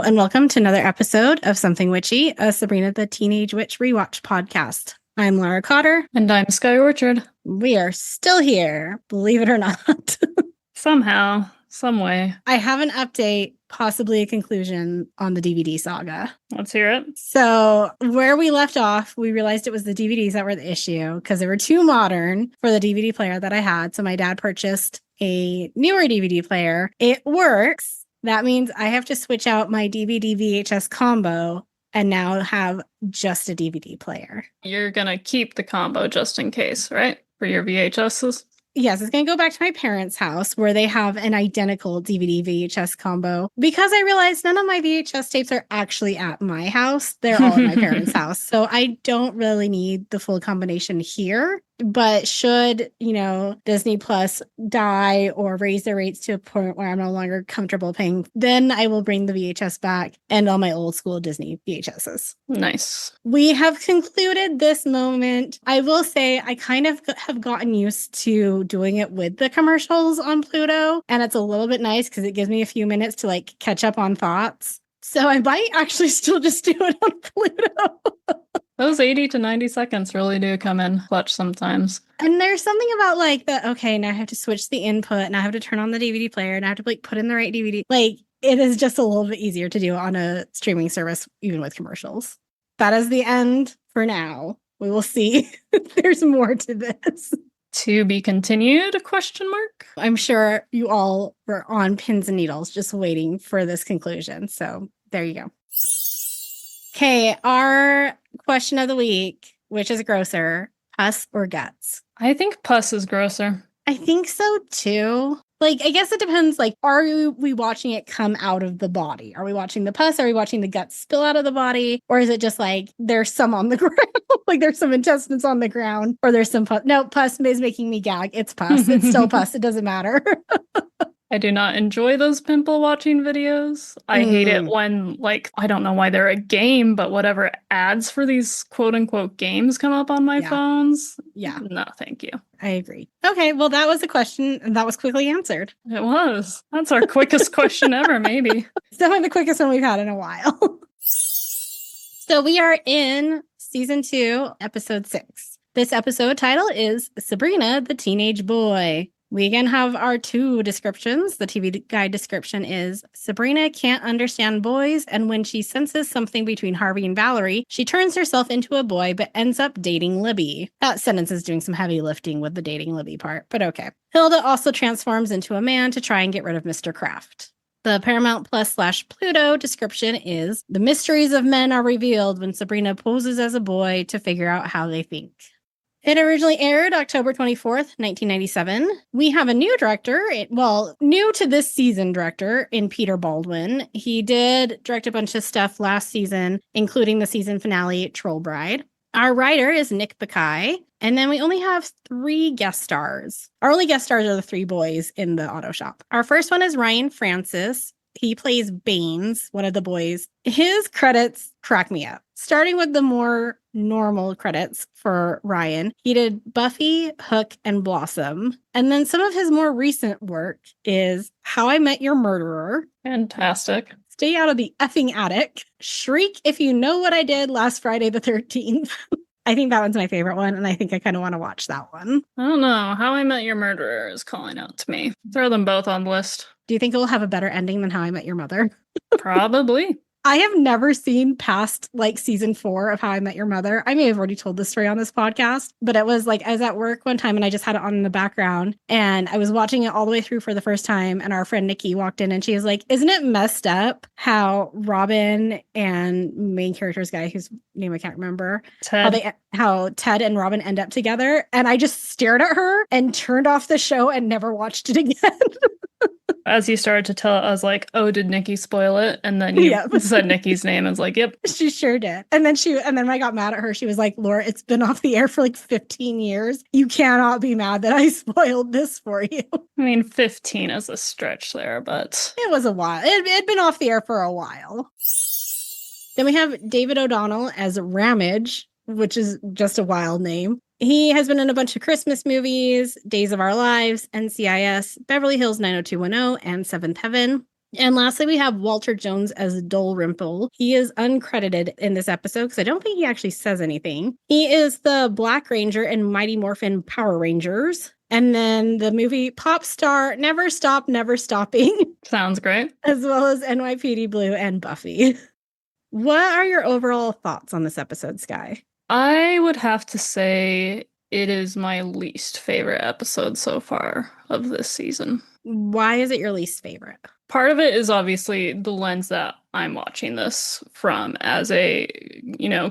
and welcome to another episode of Something Witchy, a Sabrina the Teenage Witch rewatch podcast. I'm Lara Cotter. And I'm Sky Orchard. We are still here, believe it or not. Somehow, some way. I have an update, possibly a conclusion on the DVD saga. Let's hear it. So where we left off, we realized it was the DVDs that were the issue because they were too modern for the DVD player that I had. So my dad purchased a newer DVD player. It works. That means I have to switch out my DVD VHS combo and now have just a DVD player. You're going to keep the combo just in case, right? For your VHSs? Yes, it's going to go back to my parents' house where they have an identical DVD VHS combo because I realized none of my VHS tapes are actually at my house. They're all at my parents' house. So I don't really need the full combination here. But should, Disney Plus die or raise their rates to a point where I'm no longer comfortable paying, then I will bring the VHS back and all my old school Disney VHSs. Nice. We have concluded this moment. I will say I kind of have gotten used to doing it with the commercials on Pluto. And it's a little bit nice because it gives me a few minutes to catch up on thoughts. So I might actually still just do it on Pluto. Those 80 to 90 seconds really do come in clutch sometimes. And there's something about okay, now I have to switch the input and I have to turn on the DVD player and I have to put in the right DVD. It is just a little bit easier to do on a streaming service, even with commercials. That is the end for now. We will see if there's more to this. To be continued, ? I'm sure you all were on pins and needles just waiting for this conclusion. So there you go. Okay, our question of the week, which is grosser, pus or guts? I think pus is grosser. I think so too. I guess it depends. Are we watching it come out of the body? Are we watching the pus? Are we watching the guts spill out of the body? Or is it just there's some on the ground? There's some intestines on the ground or there's some pus. No, pus is making me gag. It's pus. It's still pus. It doesn't matter. I do not enjoy those pimple watching videos. I hate it when, I don't know why they're a game, but whatever ads for these quote unquote games come up on my phones. Yeah. No, thank you. I agree. Okay, well, that was a question and that was quickly answered. It was. That's our quickest question ever, maybe. It's definitely the quickest one we've had in a while. So we are in season 2, episode 6. This episode title is Sabrina the Teenage Boy. We again have our 2 descriptions. The TV guide description is Sabrina can't understand boys, and when she senses something between Harvey and Valerie, she turns herself into a boy but ends up dating Libby. That sentence is doing some heavy lifting with the dating Libby part, but okay. Hilda also transforms into a man to try and get rid of Mr. Kraft. The Paramount Plus/Pluto description is the mysteries of men are revealed when Sabrina poses as a boy to figure out how they think. It originally aired October 24th, 1997. We have a new director, new to this season director in Peter Baldwin. He did direct a bunch of stuff last season, including the season finale, Troll Bride. Our writer is Nick Bakay, and then we only have 3 guest stars. Our only guest stars are the 3 boys in the auto shop. Our first one is Ryan Francis. He plays Baines, one of the boys. His credits crack me up. Starting with the more normal credits for Ryan, he did Buffy, Hook, and Blossom. And then some of his more recent work is How I Met Your Murderer. Fantastic. Stay Out of the Effing Attic. Shriek If You Know What I Did Last Friday the 13th. I think that one's my favorite one, and I think I kind of want to watch that one. I don't know. How I Met Your Murderer is calling out to me. Throw them both on the list. Do you think it will have a better ending than How I Met Your Mother? Probably. I have never seen past season 4 of How I Met Your Mother. I may have already told this story on this podcast, but it was I was at work one time and I just had it on in the background and I was watching it all the way through for the first time. And our friend Nikki walked in and she was like, isn't it messed up how Robin and main character's guy whose name I can't remember, Ted. How Ted and Robin end up together? And I just stared at her and turned off the show and never watched it again. As you started to tell it, I was like, oh, did Nikki spoil it? And then you said Nikki's name. I was like, yep. She sure did. And then when I got mad at her, she was like, Laura, it's been off the air for 15 years. You cannot be mad that I spoiled this for you. I mean, 15 is a stretch there, but... It was a while. It had been off the air for a while. Then we have David O'Donnell as Ramage, which is just a wild name. He has been in a bunch of Christmas movies, Days of Our Lives, NCIS, Beverly Hills 90210, and Seventh Heaven. And lastly, we have Walter Jones as Dalrymple. He is uncredited in this episode because I don't think he actually says anything. He is the Black Ranger in Mighty Morphin Power Rangers. And then the movie Pop Star, Never Stop, Never Stopping. Sounds great. As well as NYPD Blue and Buffy. What are your overall thoughts on this episode, Sky? I would have to say it is my least favorite episode so far of this season. Why is it your least favorite? Part of it is obviously the lens that I'm watching this from as a,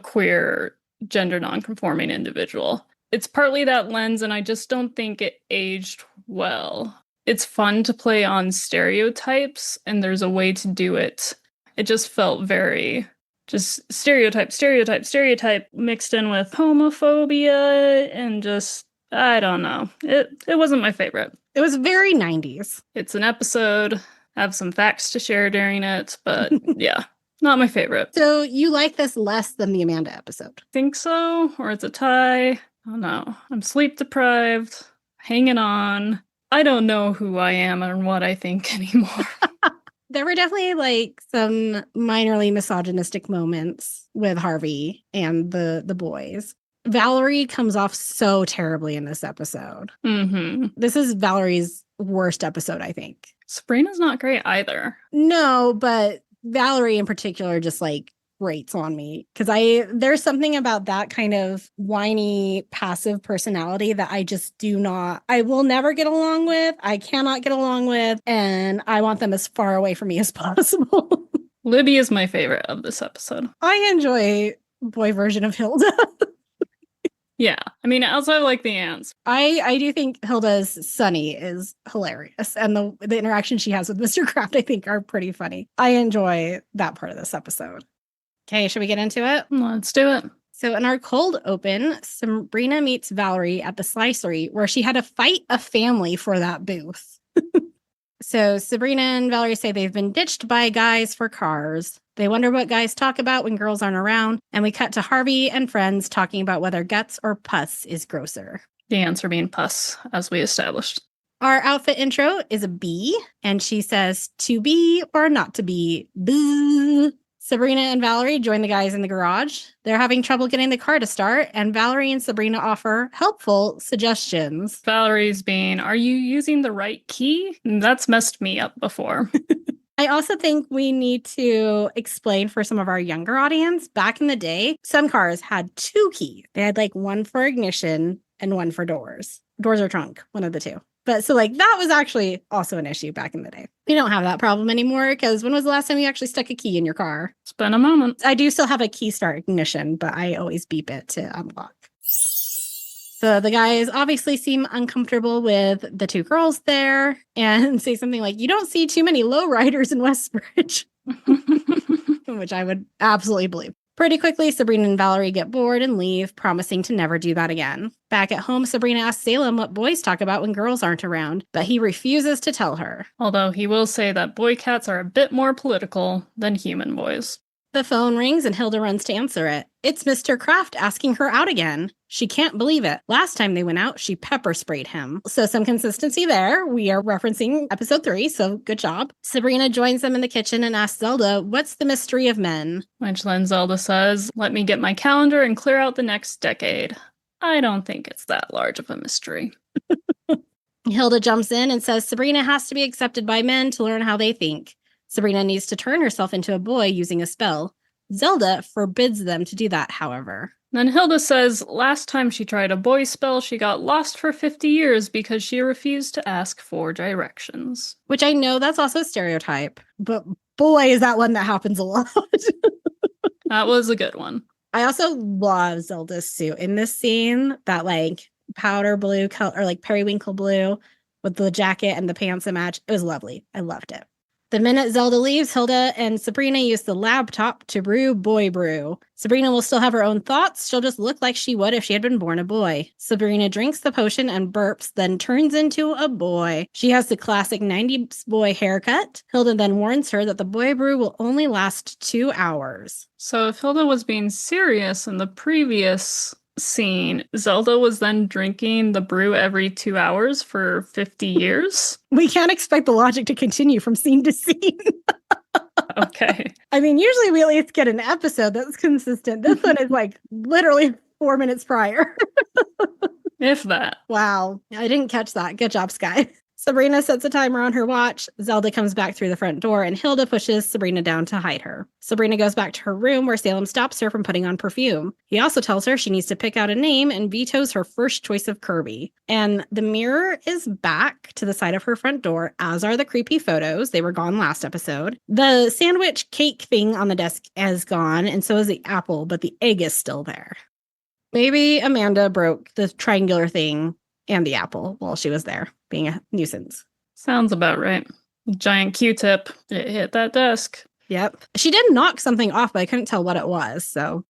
queer, gender nonconforming individual. It's partly that lens, and I just don't think it aged well. It's fun to play on stereotypes, and there's a way to do it. It just felt very just stereotype mixed in with homophobia and just, I don't know. It wasn't my favorite. It was very 90s. It's an episode. I have some facts to share during it, but yeah, not my favorite. So you like this less than the Amanda episode? Think so, or it's a tie. I don't know. I'm sleep deprived, hanging on. I don't know who I am and what I think anymore. There were definitely some minorly misogynistic moments with Harvey and the boys. Valerie comes off so terribly in this episode. Mm-hmm. This is Valerie's worst episode, I think. Sabrina's not great either. No, but Valerie in particular just grates on me because there's something about that kind of whiny, passive personality that I will never get along with. I cannot get along with, and I want them as far away from me as possible. Libby is my favorite of this episode. I enjoy boy version of Hilda. Yeah, I mean, outside of the ants. I do think Hilda's Sunny is hilarious, and the interaction she has with Mr. Kraft, I think, are pretty funny. I enjoy that part of this episode. Okay, should we get into it? Let's do it. So in our cold open, Sabrina meets Valerie at the Slicery, where she had to fight a family for that booth. So Sabrina and Valerie say they've been ditched by guys for cars. They wonder what guys talk about when girls aren't around, and we cut to Harvey and friends talking about whether guts or pus is grosser. The answer being pus, as we established. Our outfit intro is a bee, and she says, to be or not to be, boo. Sabrina and Valerie join the guys in the garage. They're having trouble getting the car to start, and Valerie and Sabrina offer helpful suggestions. Valerie's being, are you using the right key? That's messed me up before. I also think we need to explain for some of our younger audience, back in the day, some cars had 2 keys. They had one for ignition and one for doors. Doors or trunk, one of the two. But so that was actually also an issue back in the day. We don't have that problem anymore because when was the last time you actually stuck a key in your car? It's been a moment. I do still have a key start ignition, but I always beep it to unlock. So the guys obviously seem uncomfortable with the 2 girls there and say something like, you don't see too many lowriders in Westbridge, which I would absolutely believe. Pretty quickly, Sabrina and Valerie get bored and leave, promising to never do that again. Back at home, Sabrina asks Salem what boys talk about when girls aren't around, but he refuses to tell her. Although he will say that boy cats are a bit more political than human boys. The phone rings and Hilda runs to answer it. It's Mr. Kraft asking her out again. She can't believe it. Last time they went out, she pepper sprayed him. So some consistency there. We are referencing episode 3, so good job. Sabrina joins them in the kitchen and asks Zelda, what's the mystery of men? Which then Zelda says, let me get my calendar and clear out the next decade. I don't think it's that large of a mystery. Hilda jumps in and says Sabrina has to be accepted by men to learn how they think. Sabrina needs to turn herself into a boy using a spell. Zelda forbids them to do that, however. Then Hilda says last time she tried a boy spell, she got lost for 50 years because she refused to ask for directions. Which I know that's also a stereotype, but boy, is that one that happens a lot. That was a good one. I also love Zelda's suit in this scene, that powder blue color, or periwinkle blue with the jacket and the pants that match. It was lovely. I loved it. The minute Zelda leaves, Hilda and Sabrina use the laptop to brew boy brew. Sabrina will still have her own thoughts. She'll just look like she would if she had been born a boy. Sabrina drinks the potion and burps, then turns into a boy. She has the classic 90s boy haircut. Hilda then warns her that the boy brew will only last 2 hours. So if Hilda was being serious in the previous scene, Zelda was then drinking the brew every 2 hours for 50 years. We can't expect the logic to continue from scene to scene. Okay. I mean, usually we at least get an episode that's consistent. This one is like literally 4 minutes prior. If that. Wow. I didn't catch that. Good job, Sky. Sabrina sets a timer on her watch. Zelda comes back through the front door, and Hilda pushes Sabrina down to hide her. Sabrina goes back to her room, where Salem stops her from putting on perfume. He also tells her she needs to pick out a name and vetoes her first choice of Kirby. And the mirror is back to the side of her front door, as are the creepy photos. They were gone last episode. The sandwich cake thing on the desk is gone, and so is the apple, but the egg is still there. Maybe Amanda broke the triangular thing and the apple while she was there, being a nuisance. Sounds about right. Giant Q-tip. It hit that desk. Yep. She did knock something off, but I couldn't tell what it was, so.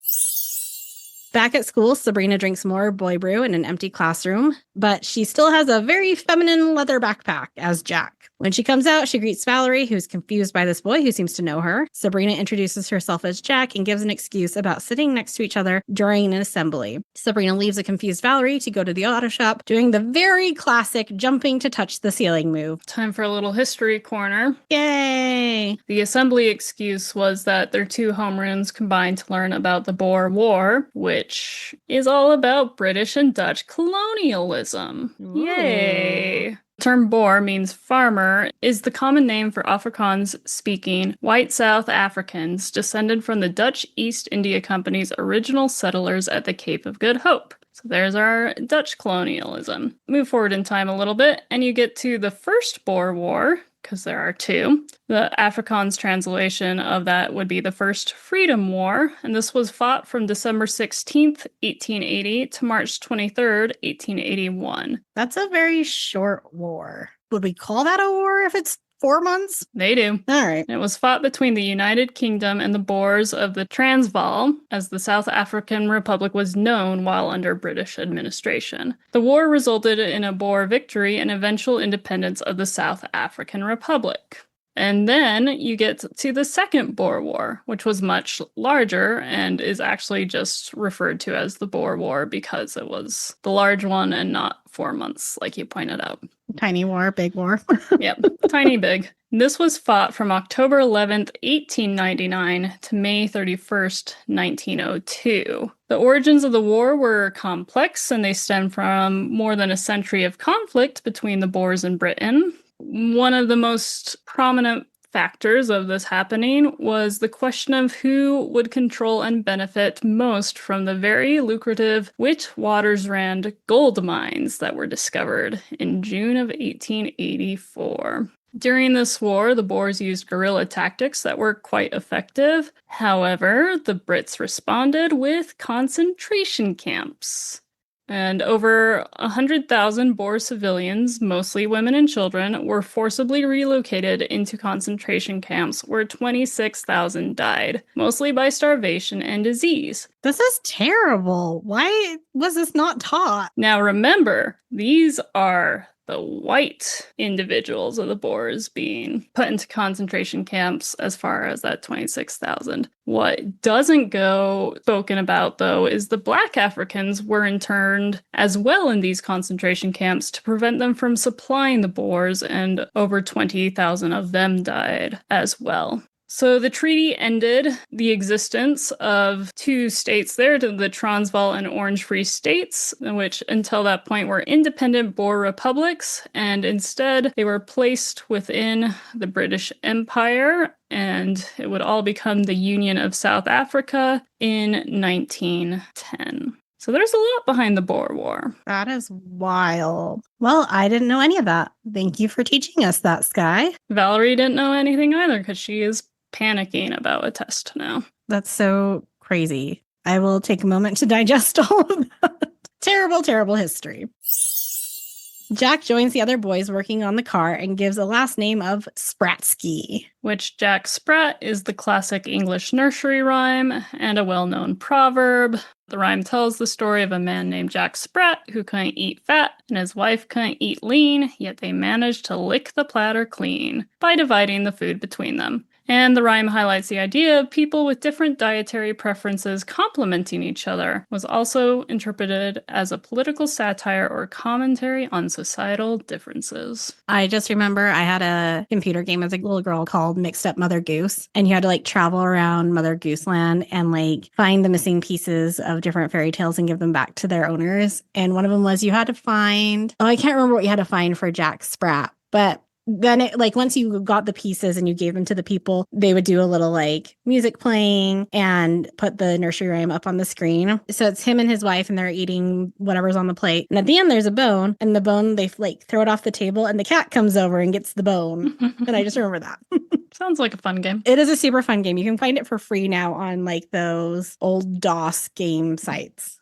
Back at school, Sabrina drinks more boy brew in an empty classroom, but she still has a very feminine leather backpack as Jack. When she comes out, she greets Valerie, who's confused by this boy who seems to know her. Sabrina introduces herself as Jack and gives an excuse about sitting next to each other during an assembly. Sabrina leaves a confused Valerie to go to the auto shop, doing the very classic jumping to touch the ceiling move. Time for a little history corner. Yay! The assembly excuse was that their 2 homerooms combined to learn about the Boer War, which is all about British and Dutch colonialism. Ooh. Yay! The term Boer means farmer, is the common name for Afrikaans-speaking white South Africans descended from the Dutch East India Company's original settlers at the Cape of Good Hope. So there's our Dutch colonialism. Move forward in time a little bit, and you get to the First Boer War, because there are 2. The Afrikaans translation of that would be the First Freedom War, and this was fought from December 16th, 1880 to March 23rd, 1881. That's a very short war. Would we call that a war if it's 4 months? They do. All right. It was fought between the United Kingdom and the Boers of the Transvaal, as the South African Republic was known while under British administration. The war resulted in a Boer victory and eventual independence of the South African Republic. And then you get to the Second Boer War, which was much larger and is actually just referred to as the Boer War because it was the large one and not 4 months, like you pointed out. Tiny war, big war. Yep, tiny big. This was fought from October 11th, 1899 to May 31st, 1902. The origins of the war were complex, and they stem from more than a century of conflict between the Boers and Britain. One of the most prominent factors of this happening was the question of who would control and benefit most from the very lucrative Witwatersrand gold mines that were discovered in June of 1884. During this war, the Boers used guerrilla tactics that were quite effective. However, the Brits responded with concentration camps. And over 100,000 Boer civilians, mostly women and children, were forcibly relocated into concentration camps where 26,000 died, mostly by starvation and disease. This is terrible. Why was this not taught? Now remember, these are the white individuals of the Boers being put into concentration camps as far as that 26,000. What doesn't go spoken about, though, is the Black Africans were interned as well in these concentration camps to prevent them from supplying the Boers, and over 20,000 of them died as well. So the treaty ended the existence of 2 states there, the Transvaal and Orange Free States, which until that point were independent Boer republics, and instead they were placed within the British Empire, and it would all become the Union of South Africa in 1910. So there's a lot behind the Boer War. That is wild. Well, I didn't know any of that. Thank you for teaching us that, Sky. Valerie didn't know anything either because she is panicking about a test now. That's so crazy. I will take a moment to digest all of that. Terrible, terrible history. Jack joins the other boys working on the car and gives a last name of Spratski. Which Jack Sprat is the classic English nursery rhyme and a well-known proverb. The rhyme tells the story of a man named Jack Sprat who couldn't eat fat and his wife couldn't eat lean, yet they managed to lick the platter clean by dividing the food between them. And the rhyme highlights the idea of people with different dietary preferences complementing each other, was also interpreted as a political satire or commentary on societal differences. I just remember I had a computer game as a little girl called Mixed Up Mother Goose, and you had to like travel around Mother Goose Land and like find the missing pieces of different fairy tales and give them back to their owners. And one of them was you had to find, I can't remember what you had to find for Jack Sprat, but then it, like once you got the pieces and you gave them to the people, they would do a little like music playing and put the nursery rhyme up on the screen. So it's him and his wife and they're eating whatever's on the plate. And at the end there's a bone, and the bone they like throw it off the table and the cat comes over and gets the bone. And I just remember that. Sounds like a fun game. It is a super fun game. You can find it for free now on like those old DOS game sites.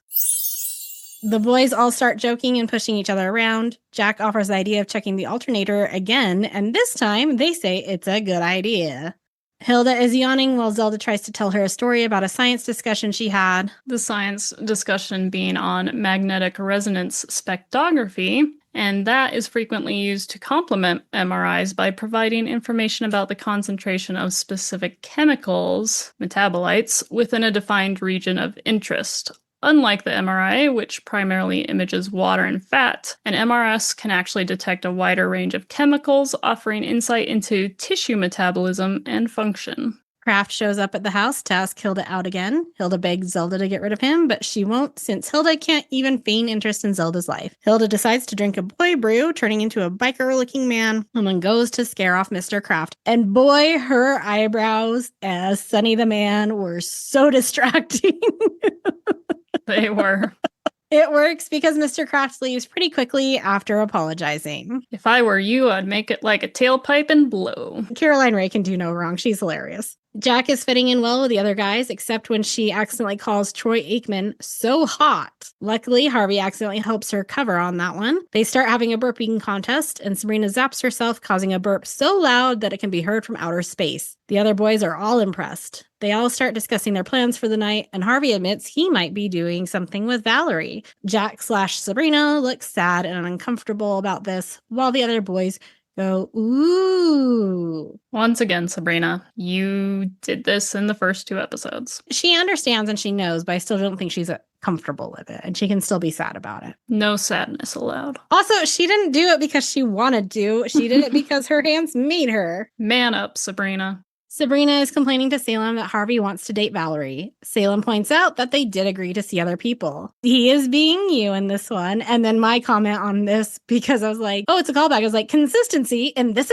The boys all start joking and pushing each other around. Jack offers the idea of checking the alternator again, and this time they say it's a good idea. Hilda is yawning while Zelda tries to tell her a story about a science discussion she had. The science discussion being on magnetic resonance spectrography, and that is frequently used to complement MRIs by providing information about the concentration of specific chemicals, metabolites, within a defined region of interest. Unlike the MRI, which primarily images water and fat, an MRS can actually detect a wider range of chemicals, offering insight into tissue metabolism and function. Kraft shows up at the house to ask Hilda out again. Hilda begs Zelda to get rid of him, but she won't since Hilda can't even feign interest in Zelda's life. Hilda decides to drink a boy brew, turning into a biker-looking man, and then goes to scare off Mr. Kraft. And boy, her eyebrows as Sonny the Man were so distracting. They were. It works because Mr. Kraft leaves pretty quickly after apologizing. If I were you, I'd make it like a tailpipe and blow. Caroline Ray can do no wrong. She's hilarious. Jack is fitting in well with the other guys, except when she accidentally calls Troy Aikman so hot. Luckily, Harvey accidentally helps her cover on that one. They start having a burping contest, and Sabrina zaps herself, causing a burp so loud that it can be heard from outer space. The other boys are all impressed. They all start discussing their plans for the night, and Harvey admits he might be doing something with Valerie. Jack/Sabrina looks sad and uncomfortable about this, while the other boys go, ooh. Once again, Sabrina, you did this in the first 2 episodes. She understands and she knows, but I still don't think she's comfortable with it, and she can still be sad about it. No sadness allowed. Also, she didn't do it because she wanted to. She did it because her hands made her. Man up, Sabrina. Sabrina is complaining to Salem that Harvey wants to date Valerie. Salem points out that they did agree to see other people. He is being you in this one. And then my comment on this, because I was like, oh, it's a callback. I was like, consistency in this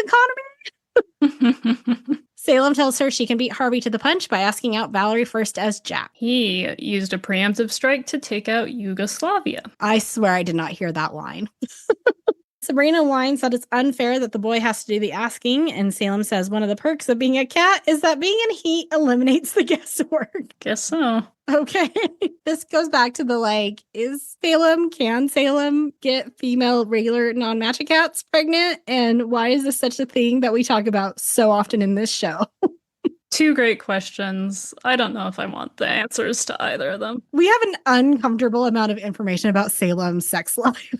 economy? Salem tells her she can beat Harvey to the punch by asking out Valerie first as Jack. He used a preemptive strike to take out Yugoslavia. I swear I did not hear that line. Sabrina whines that it's unfair that the boy has to do the asking, and Salem says one of the perks of being a cat is that being in heat eliminates the guesswork. Guess so. Okay. This goes back to the can Salem get female regular non-matcha cats pregnant? And why is this such a thing that we talk about so often in this show? 2 great questions. I don't know if I want the answers to either of them. We have an uncomfortable amount of information about Salem's sex life.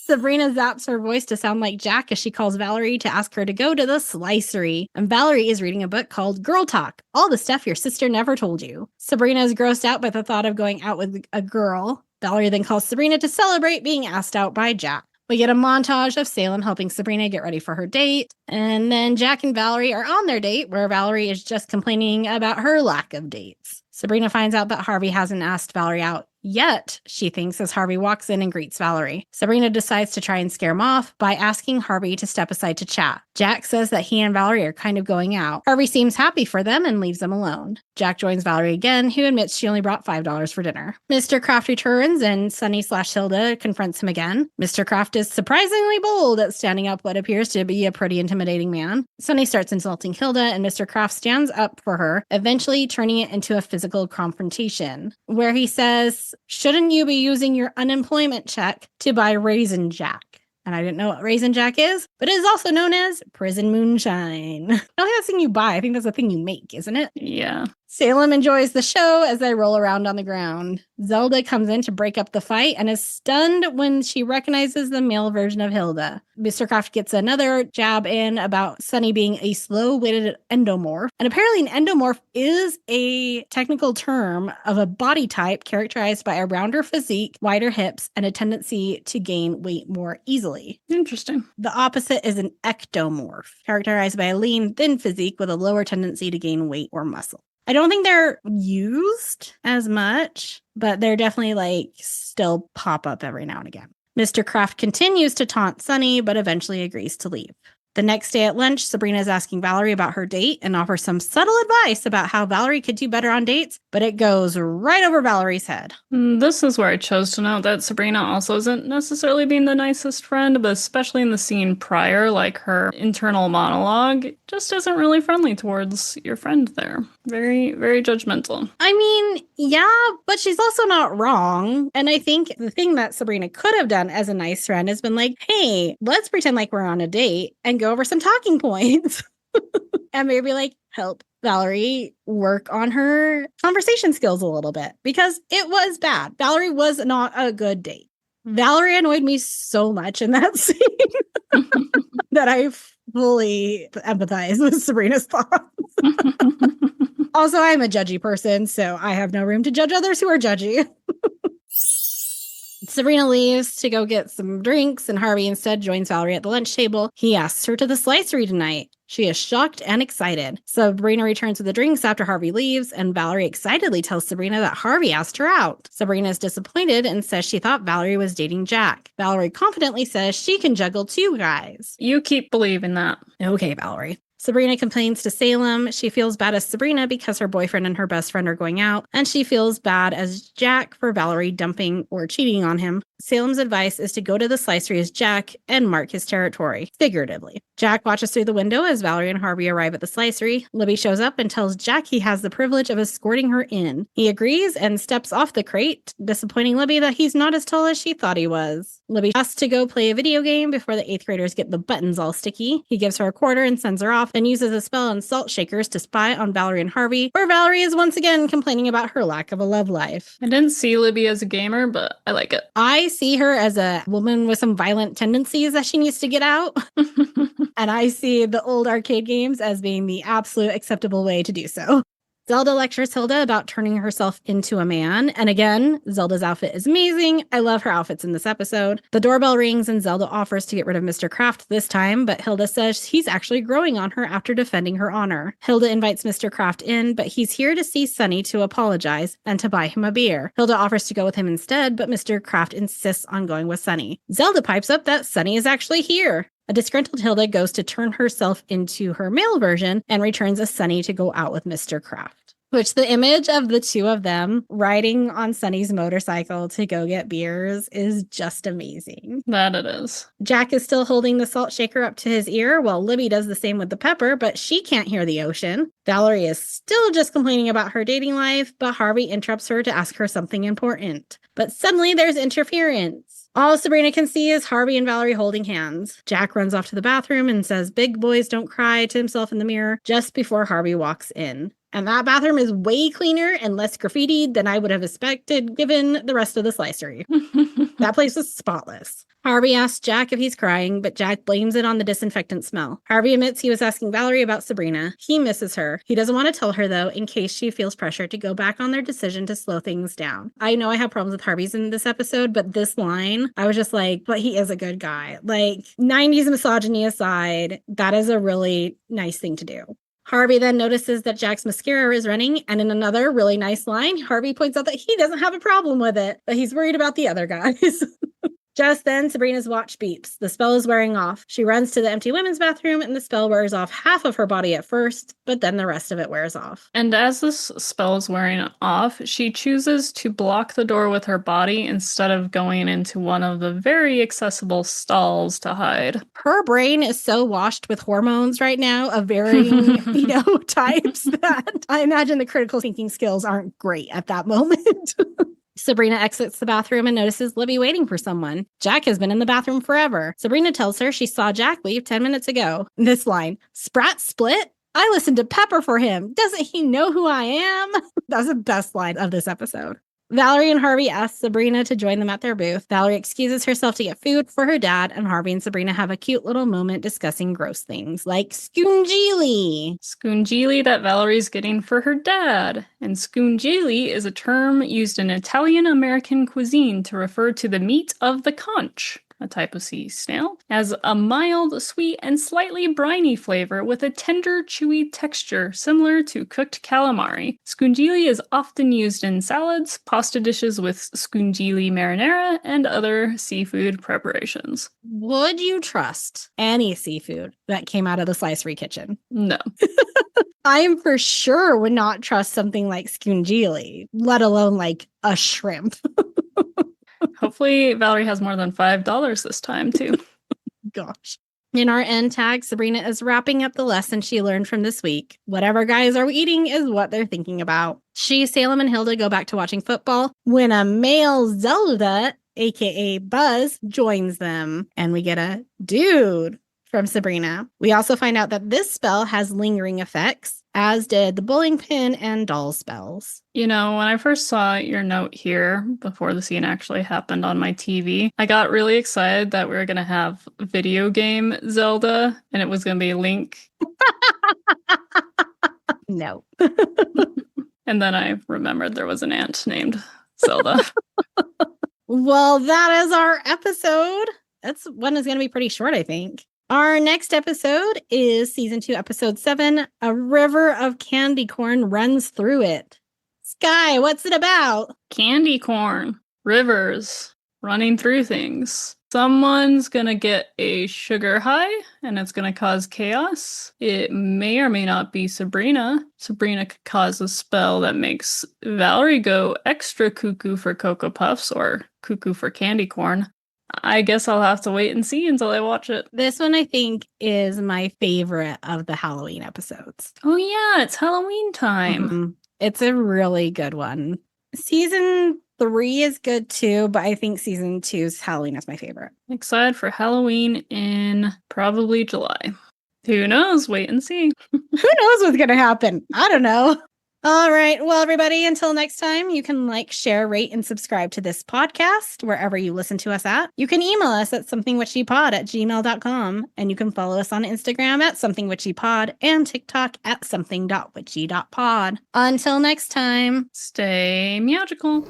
Sabrina zaps her voice to sound like Jack as she calls Valerie to ask her to go to the Slicery. And Valerie is reading a book called Girl Talk, All the Stuff Your Sister Never Told You. Sabrina is grossed out by the thought of going out with a girl. Valerie then calls Sabrina to celebrate being asked out by Jack. We get a montage of Salem helping Sabrina get ready for her date. And then Jack and Valerie are on their date, where Valerie is just complaining about her lack of dates. Sabrina finds out that Harvey hasn't asked Valerie out yet, she thinks, as Harvey walks in and greets Valerie. Sabrina decides to try and scare him off by asking Harvey to step aside to chat. Jack says that he and Valerie are kind of going out. Harvey seems happy for them and leaves them alone. Jack joins Valerie again, who admits she only brought $5 for dinner. Mr. Kraft returns and Sunny/Hilda confronts him again. Mr. Kraft is surprisingly bold at standing up what appears to be a pretty intimidating man. Sunny starts insulting Hilda and Mr. Kraft stands up for her, eventually turning it into a physical confrontation, where he says, shouldn't you be using your unemployment check to buy Raisin Jack? And I didn't know what Raisin Jack is, but it is also known as prison moonshine. I don't think that's the thing you buy. I think that's the thing you make, isn't it? Yeah. Salem enjoys the show as they roll around on the ground. Zelda comes in to break up the fight and is stunned when she recognizes the male version of Hilda. Mr. Kraft gets another jab in about Sunny being a slow-witted endomorph. And apparently an endomorph is a technical term of a body type characterized by a rounder physique, wider hips, and a tendency to gain weight more easily. Interesting. The opposite is an ectomorph, characterized by a lean, thin physique with a lower tendency to gain weight or muscle. I don't think they're used as much, but they're definitely still pop up every now and again. Mr. Kraft continues to taunt Sunny, but eventually agrees to leave. The next day at lunch, Sabrina is asking Valerie about her date and offers some subtle advice about how Valerie could do better on dates, but it goes right over Valerie's head. This is where I chose to note that Sabrina also isn't necessarily being the nicest friend, but especially in the scene prior, her internal monologue just isn't really friendly towards your friend there. Very, very judgmental. I mean, yeah, but she's also not wrong. And I think the thing that Sabrina could have done as a nice friend has been hey, let's pretend like we're on a date and go over some talking points and maybe help Valerie work on her conversation skills a little bit because it was bad. Valerie was not a good date. Valerie annoyed me so much in that scene that I fully empathize with Sabrina's thoughts. Also, I'm a judgy person, so I have no room to judge others who are judgy. Sabrina leaves to go get some drinks, and Harvey instead joins Valerie at the lunch table. He asks her to the Slicery tonight. She is shocked and excited. Sabrina returns with the drinks after Harvey leaves, and Valerie excitedly tells Sabrina that Harvey asked her out. Sabrina is disappointed and says she thought Valerie was dating Jack. Valerie confidently says she can juggle 2 guys. You keep believing that. Okay, Valerie. Sabrina complains to Salem. She feels bad as Sabrina because her boyfriend and her best friend are going out, and she feels bad as Jack for Valerie dumping or cheating on him. Salem's advice is to go to the Slicery as Jack and mark his territory, figuratively. Jack watches through the window as Valerie and Harvey arrive at the Slicery. Libby shows up and tells Jack he has the privilege of escorting her in. He agrees and steps off the crate, disappointing Libby that he's not as tall as she thought he was. Libby asks to go play a video game before the 8th graders get the buttons all sticky. He gives her a quarter and sends her off, then uses a spell on salt shakers to spy on Valerie and Harvey, where Valerie is once again complaining about her lack of a love life. I didn't see Libby as a gamer, but I like it. I see her as a woman with some violent tendencies that she needs to get out. And I see the old arcade games as being the absolute acceptable way to do so. Zelda lectures Hilda about turning herself into a man. And again, Zelda's outfit is amazing. I love her outfits in this episode. The doorbell rings and Zelda offers to get rid of Mr. Kraft this time, but Hilda says he's actually growing on her after defending her honor. Hilda invites Mr. Kraft in, but he's here to see Sunny to apologize and to buy him a beer. Hilda offers to go with him instead, but Mr. Kraft insists on going with Sunny. Zelda pipes up that Sunny is actually here. A disgruntled Hilda goes to turn herself into her male version and returns as Sunny to go out with Mr. Kraft. Which the image of the 2 of them riding on Sunny's motorcycle to go get beers is just amazing. That it is. Jack is still holding the salt shaker up to his ear while Libby does the same with the pepper, but she can't hear the ocean. Valerie is still just complaining about her dating life, but Harvey interrupts her to ask her something important. But suddenly there's interference. All Sabrina can see is Harvey and Valerie holding hands. Jack runs off to the bathroom and says big boys don't cry to himself in the mirror just before Harvey walks in. And that bathroom is way cleaner and less graffitied than I would have expected given the rest of the Slicery. That place was spotless. Harvey asks Jack if he's crying, but Jack blames it on the disinfectant smell. Harvey admits he was asking Valerie about Sabrina. He misses her. He doesn't want to tell her, though, in case she feels pressure to go back on their decision to slow things down. I know I have problems with Harvey's in this episode, but this line, I was just but he is a good guy. 90s misogyny aside, that is a really nice thing to do. Harvey then notices that Jack's mascara is running, and in another really nice line, Harvey points out that he doesn't have a problem with it, but he's worried about the other guys. Just then, Sabrina's watch beeps. The spell is wearing off. She runs to the empty women's bathroom, and the spell wears off half of her body at first, but then the rest of it wears off. And as this spell is wearing off, she chooses to block the door with her body instead of going into one of the very accessible stalls to hide. Her brain is so washed with hormones right now of varying, types that I imagine the critical thinking skills aren't great at that moment. Sabrina exits the bathroom and notices Libby waiting for someone. Jack has been in the bathroom forever. Sabrina tells her she saw Jack leave 10 minutes ago. This line, Sprat split? I listened to Pepper for him. Doesn't he know who I am? That's the best line of this episode. Valerie and Harvey ask Sabrina to join them at their booth. Valerie excuses herself to get food for her dad, and Harvey and Sabrina have a cute little moment discussing gross things like skoongeely. Skoongeely that Valerie's getting for her dad. And skoongeely is a term used in Italian-American cuisine to refer to the meat of the conch, a type of sea snail, as a mild, sweet, and slightly briny flavor with a tender, chewy texture similar to cooked calamari. Skoongeely is often used in salads, pasta dishes with skoongeely marinara, and other seafood preparations. Would you trust any seafood that came out of the Slicery kitchen? No. I am for sure would not trust something like skoongeely, let alone like a shrimp. Hopefully Valerie has more than $5 this time, too. Gosh. In our end tag, Sabrina is wrapping up the lesson she learned from this week. Whatever guys are eating is what they're thinking about. She, Salem, and Hilda go back to watching football when a male Zelda, aka Buzz, joins them. And we get a dude from Sabrina. We also find out that this spell has lingering effects, as did the bowling pin and doll spells. You know, when I first saw your note here, before the scene actually happened on my TV, I got really excited that we were going to have video game Zelda, and it was going to be Link. No. And then I remembered there was an ant named Zelda. Well, that is our episode. That's one is going to be pretty short, I think. Our next episode is season 2, episode 7, A River of Candy Corn Runs Through It. Sky, what's it about? Candy corn, rivers, running through things. Someone's gonna get a sugar high, and it's gonna cause chaos. It may or may not be Sabrina. Sabrina could cause a spell that makes Valerie go extra cuckoo for Cocoa Puffs, or cuckoo for candy corn. I guess I'll have to wait and see until I watch it. This one, I think, is my favorite of the Halloween episodes. Oh yeah, it's Halloween time. Mm-hmm. It's a really good one. Season 3 is good too, but I think season 2's Halloween is my favorite. Excited for Halloween in probably July. Who knows? Wait and see. Who knows what's going to happen? I don't know. All right. Well, everybody, until next time, you can like, share, rate, and subscribe to this podcast wherever you listen to us at. You can email us at somethingwitchypod@gmail.com, and you can follow us on Instagram at somethingwitchypod and TikTok at something.witchy.pod. Until next time, stay magical.